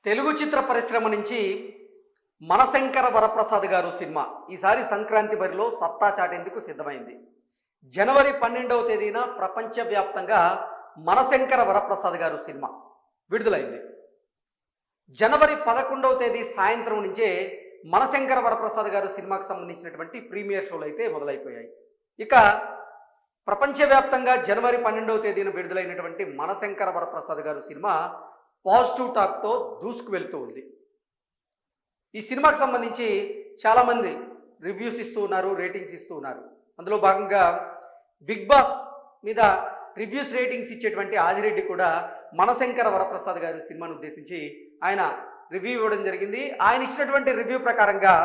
తెలుగు చిత్ర పరిశ్రమ నుంచి మనశంకర వరప్రసాద్ గారు సినిమా ఈసారి సంక్రాంతి బరిలో సత్తా చాటేందుకు సిద్ధమైంది. జనవరి 12వ తేదీన ప్రపంచవ్యాప్తంగా మనశంకర వరప్రసాద్ గారు సినిమా విడుదలైంది. జనవరి 11వ తేదీ సాయంత్రం నుంచే మనశంకర వరప్రసాద్ గారు సినిమాకి సంబంధించినటువంటి ప్రీమియర్ షోలు అయితే మొదలైపోయాయి. ఇక ప్రపంచవ్యాప్తంగా జనవరి 12వ తేదీన విడుదలైనటువంటి మనశంకర వరప్రసాద్ గారు సినిమా పాజిటివ్ టాక్తో దూసుకు వెళ్తూ ఉంది. ఈ సినిమాకి సంబంధించి చాలామంది రివ్యూస్ ఇస్తూ ఉన్నారు, రేటింగ్స్ ఇస్తూ ఉన్నారు. అందులో భాగంగా బిగ్ బాస్ మీద రివ్యూస్ రేటింగ్స్ ఇచ్చేటువంటి ఆదిరెడ్డి కూడా మనశంకర వరప్రసాద్ గారి సినిమాను ఉద్దేశించి ఆయన రివ్యూ ఇవ్వడం జరిగింది. ఆయన ఇచ్చినటువంటి రివ్యూ ప్రకారంగా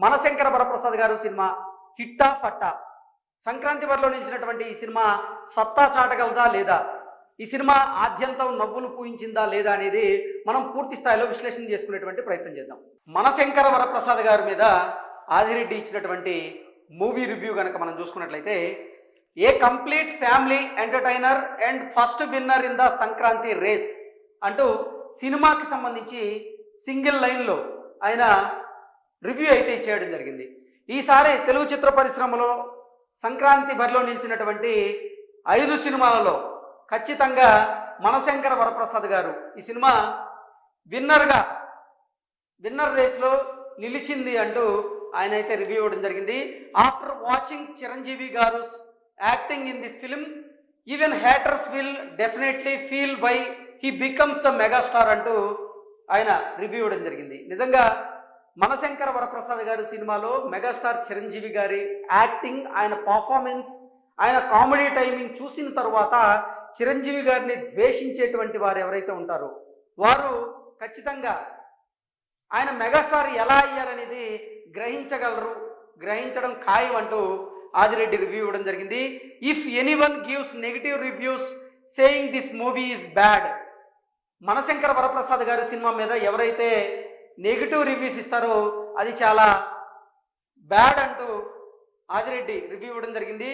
మనశంకర వరప్రసాద్ గారు సినిమా హిట్టా ఫట్టా, సంక్రాంతి బరిలో నిలిచినటువంటి ఈ సినిమా సత్తా చాటగలదా లేదా, ఈ సినిమా ఆద్యంతం నవ్వులు పూయించిందా లేదా అనేది మనం పూర్తి స్థాయిలో విశ్లేషణ చేసుకునేటువంటి ప్రయత్నం చేద్దాం. మనశంకర వరప్రసాద్ గారి మీద ఆదిరెడ్డి ఇచ్చినటువంటి మూవీ రివ్యూ కనుక మనం చూసుకున్నట్లయితే, a complete family entertainer and first winner in the Sankranti race అంటూ సినిమాకి సంబంధించి సింగిల్ లైన్లో ఆయన రివ్యూ అయితే ఇచ్చేయడం జరిగింది. ఈసారి తెలుగు చిత్ర పరిశ్రమలో సంక్రాంతి బరిలో నిలిచినటువంటి 5 సినిమాలలో ఖచ్చితంగా మనశంకర వరప్రసాద్ గారు ఈ సినిమా విన్నర్ రేస్లో నిలిచింది అంటూ ఆయన అయితే రివ్యూ ఇవ్వడం జరిగింది. ఆఫ్టర్ వాచింగ్ చిరంజీవి గారు acting in this film, even haters will definitely feel by he becomes the megastar అంటూ ఆయన రివ్యూ ఇవ్వడం జరిగింది. నిజంగా మనశంకర వరప్రసాద్ గారి సినిమాలో మెగాస్టార్ చిరంజీవి గారి యాక్టింగ్, ఆయన పర్ఫార్మెన్స్, ఆయన కామెడీ టైమింగ్ చూసిన తర్వాత చిరంజీవి గారిని ద్వేషించేటువంటి వారు ఎవరైతే ఉంటారో వారు ఖచ్చితంగా ఆయన మెగాస్టార్ ఎలా అయ్యారనేది గ్రహించడం ఖాయం అంటూ ఆదిరెడ్డి రివ్యూ ఇవ్వడం జరిగింది. If anyone gives negative reviews saying this movie is bad, Manashankara Varaprasad గారి సినిమా మీద ఎవరైతే నెగిటివ్ రివ్యూస్ ఇస్తారో అది చాలా బ్యాడ్ అంటూ ఆదిరెడ్డి రివ్యూ ఇవ్వడం జరిగింది.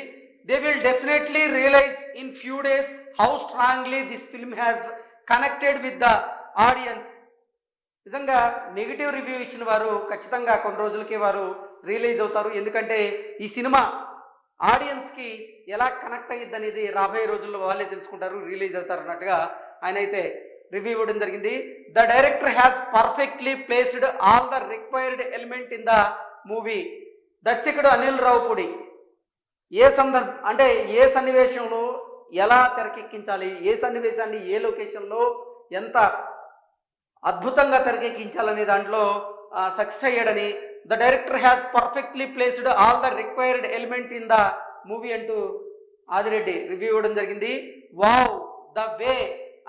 They will definitely realize in few days how strongly this film has connected with the audience. నిజంగా నెగిటివ్ రివ్యూ ఇచ్చిన వారు ఖచ్చితంగా కొన్ని రోజులకి వారు రియలైజ్ అవుతారు. ఎందుకంటే ఈ సినిమా ఆడియన్స్కి ఎలా కనెక్ట్ అయ్యిద్ది అనేది రాబోయే రోజుల్లో వాళ్ళే తెలుసుకుంటారు, రియలైజ్ అవుతారు అన్నట్టుగా ఆయన అయితే రివ్యూ ఇవ్వడం జరిగింది. The director has perfectly placed all the required element in the movie. దర్శకుడు అనిల్ రావుపూడి ఏ సన్నివేశంలో ఎలా తెరకెక్కించాలి, ఏ సన్నివేశాన్ని ఏ లొకేషన్లో ఎంత అద్భుతంగా తెరకెక్కించాలనే దాంట్లో సక్సెస్ అయ్యాడని, the director has perfectly placed all the required element in the movie అంటూ ఆదిరెడ్డి రివ్యూ ఇవ్వడం జరిగింది. వావ్, ద వే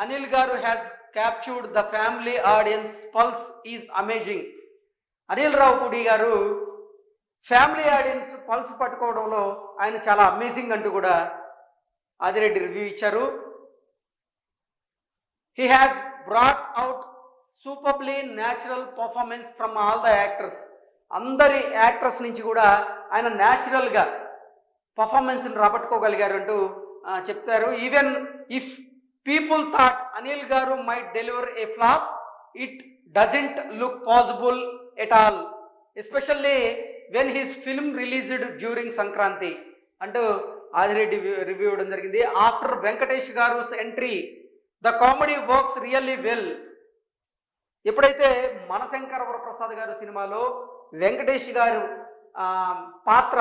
అనిల్ గారు has captured the family audience pulse is amazing. Anil Ravipudi గారు ఫ్యామిలీ ఆడియన్స్ పల్స్ పట్టుకోవడంలో ఆయన చాలా అమేజింగ్ అంటూ కూడా ఆదిరెడ్డి రివ్యూ ఇచ్చారు. He has brought out superly natural performance from all the actors. అందరి యాక్టర్స్ నుంచి కూడా ఆయన న్యాచురల్గా పర్ఫార్మెన్స్ని రాబట్టుకోగలిగారు అంటూ చెప్తారు. Even if people thought Anil గారు might deliver a flop, it doesn't look possible at all, especially when his film released during Sankranti అంటూ ఆదిరెడ్డి రివ్యూ ఇవ్వడం జరిగింది. ఆఫ్టర్ వెంకటేష్ గారు entry the comedy works really well. ఎప్పుడైతే మనశంకర వరప్రసాద్ గారు సినిమాలో వెంకటేష్ గారు పాత్ర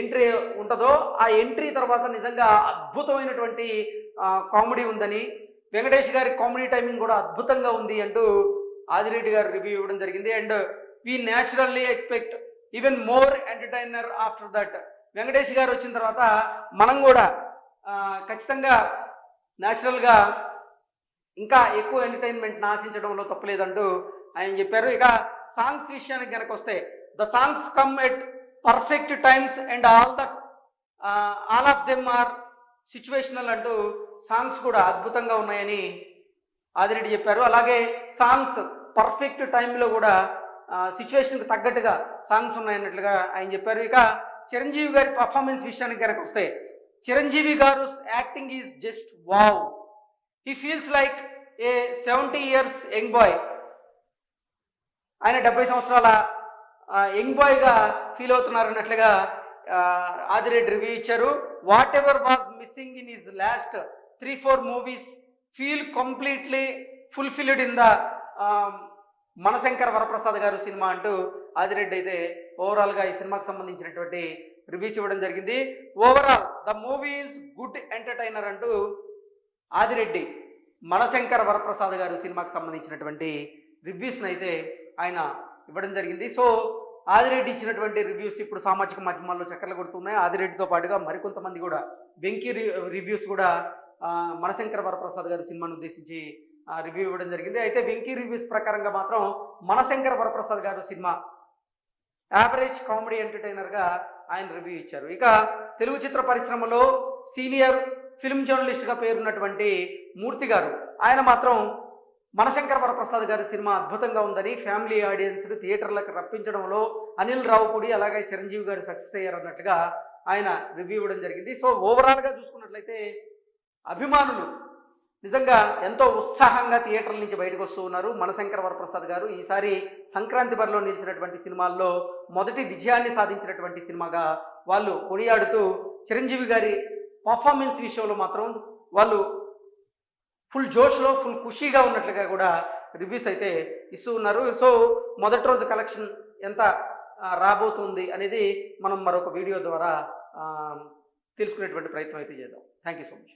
ఎంట్రీ ఉంటుందో ఆ ఎంట్రీ తర్వాత నిజంగా అద్భుతమైనటువంటి కామెడీ ఉందని, వెంకటేష్ గారి కామెడీ టైమింగ్ కూడా అద్భుతంగా ఉంది అంటూ ఆదిరెడ్డి గారు రివ్యూ ఇవ్వడం జరిగింది. And we naturally expect even more entertainer after that. Venkatesh గారు వచ్చిన తర్వాత మనం కూడా ఖచ్చితంగా న్యాచురల్గా ఇంకా ఎక్కువ ఎంటర్టైన్మెంట్ని ఆశించడంలో తప్పలేదంటూ ఆయన చెప్పారు. ఇక సాంగ్స్ విషయానికి కనుక వస్తే, the songs come at perfect times and all of them are situational అంటూ సాంగ్స్ కూడా అద్భుతంగా ఉన్నాయని ఆదిరెడ్డి చెప్పారు. అలాగే సాంగ్స్ పర్ఫెక్ట్ టైంలో కూడా సిచ్యువేషన్కి తగ్గట్టుగా సాంగ్స్ ఉన్నాయన్నట్లుగా ఆయన చెప్పారు. ఇక చిరంజీవి గారి పర్ఫార్మెన్స్ విషయానికి కనుక వస్తే, చిరంజీవి గారు acting is just wow. He feels like a 70 years young boy. ఆయన 70 సంవత్సరాల యంగ్ బాయ్గా ఫీల్ అవుతున్నారు అన్నట్లుగా ఆదిరెడ్డి రివ్యూ ఇచ్చారు. Whatever was missing in his last 3-4 movies feel completely fulfilled in the Manashankara Varaprasad గారు సినిమా అంటూ ఆదిరెడ్డి అయితే ఓవరాల్గా ఈ సినిమాకి సంబంధించినటువంటి రివ్యూస్ ఇవ్వడం జరిగింది. Overall the movie is good entertainer అంటూ ఆదిరెడ్డి మనశంకర వరప్రసాద్ గారు సినిమాకి సంబంధించినటువంటి రివ్యూస్ని అయితే ఆయన ఇవ్వడం జరిగింది. సో ఆదిరెడ్డి ఇచ్చినటువంటి రివ్యూస్ ఇప్పుడు సామాజిక మాధ్యమాల్లో చక్కర్లు కొడుతున్నాయి. ఆదిరెడ్డితో పాటుగా మరికొంతమంది కూడా వెంకీ రివ్యూస్ కూడా మనశంకర వరప్రసాద్ గారి సినిమాను ఉద్దేశించి రివ్యూ ఇవ్వడం జరిగింది. అయితే వెంకీ రివ్యూస్ ప్రకారంగా మాత్రం మనశంకర వరప్రసాద్ గారు సినిమా యావరేజ్ కామెడీ ఎంటర్టైనర్గా ఆయన రివ్యూ ఇచ్చారు. ఇక తెలుగు చిత్ర పరిశ్రమలో సీనియర్ ఫిల్మ్ జర్నలిస్ట్గా పేరున్నటువంటి మూర్తి గారు ఆయన మాత్రం మనశంకర వరప్రసాద్ గారి సినిమా అద్భుతంగా ఉందని, ఫ్యామిలీ ఆడియన్స్ థియేటర్లకు రప్పించడంలో అనిల్ రావుపూడి అలాగే చిరంజీవి గారు సక్సెస్ అయ్యారన్నట్టుగా ఆయన రివ్యూ ఇవ్వడం జరిగింది. సో ఓవరాల్గా చూసుకున్నట్లయితే అభిమానులు నిజంగా ఎంతో ఉత్సాహంగా థియేటర్ల నుంచి బయటకు వస్తూ ఉన్నారు. మనశంకర వరప్రసాద్ గారు ఈసారి సంక్రాంతి బరిలో నిలిచినటువంటి సినిమాల్లో మొదటి విజయాన్ని సాధించినటువంటి సినిమాగా వాళ్ళు కొనియాడుతూ, చిరంజీవి గారి పర్ఫార్మెన్స్ విషయంలో మాత్రం వాళ్ళు ఫుల్ జోష్లో ఫుల్ ఖుషీగా ఉన్నట్లుగా కూడా రివ్యూస్ అయితే ఇస్తూ ఉన్నారు. సో మొదటి రోజు కలెక్షన్ ఎంత రాబోతుంది అనేది మనం మరొక వీడియో ద్వారా తెలుసుకునేటువంటి ప్రయత్నం అయితే చేద్దాం. Thank you so much.